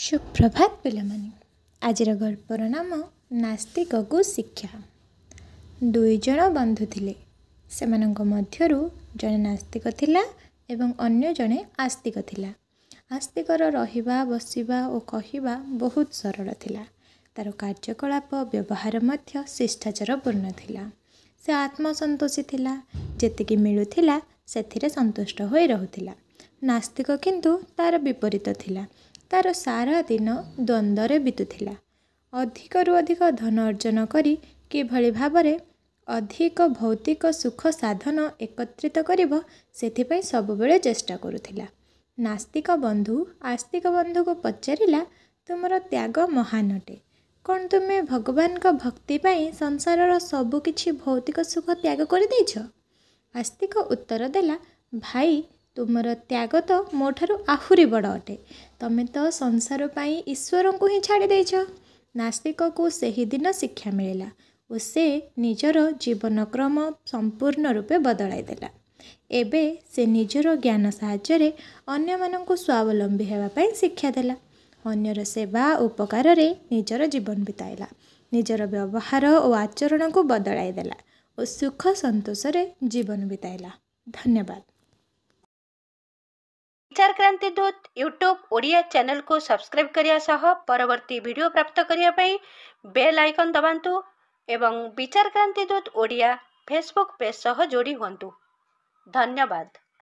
सुप्रभात पिलामाने। आजिर गल्पर नाम नास्तिक को शिक्षा। दुई जण बंधु थिले। सेमानंक मध्यरु जणे नास्तिक थिला एवं अन्य जणे आस्तिक थिला। आस्तिकर रहिबा बसिबा और कहिबा बहुत सरल थिला। तार कार्यकलाप व्यवहार मध्य शिष्टाचार पूर्ण थिला। से आत्मसंतोषी थिला। जेतिकी मिलुथिला सेथिरे संतुष्ट होई रहुथिला। नास्तिक किंतु तार विपरीत थिला। तार सारा दिन द्वंद्वरे बीतुथिला। अधिकरु अधिक धन अर्जन करी किभଳି भाबरे अधिक भौतिक सुख साधन एकत्रित करिब सेथिपई सबुबेले चेष्टा करुथिला। नास्तिक बंधु आस्तिक बंधु को पचारिला, तुमर त्याग महान अटे। कौन तुमे भगवान का भक्ति पाई संसारर सबु किछि भौतिक सुख त्याग कर देइछ? आस्तिक उत्तर देला, भाई तुमर त्याग तो मोठारु आहुरी बड़ अटे। तमे तो संसार पाई ईश्वर को ही छाड़ी देइछ। नास्तिक को सही दिन शिक्षा मिलिला और से निजर जीवन क्रम संपूर्ण रूपे बदलाई देला। एबे से निजर ज्ञान साहाय्य अन्य मानंकु स्वावलंबी हेबा पई शिक्षा देला। अन्यर सेवा उपकार रे निजर जीवन बिताइला। निजर व्यवहार और आचरण को बदलाई देला और सुख संतोष रे जीवन बिताइला। धन्यवाद। विचार क्रांति दूत यूट्यूब ओडिया चैनल को सब्सक्राइब करिया सह परवर्ती वीडियो प्राप्त करिया पई बेल आइकन दबांतु एवं विचार क्रांति दूत ओडिया फेसबुक पेज सह जोड़ी हुंतु। धन्यवाद।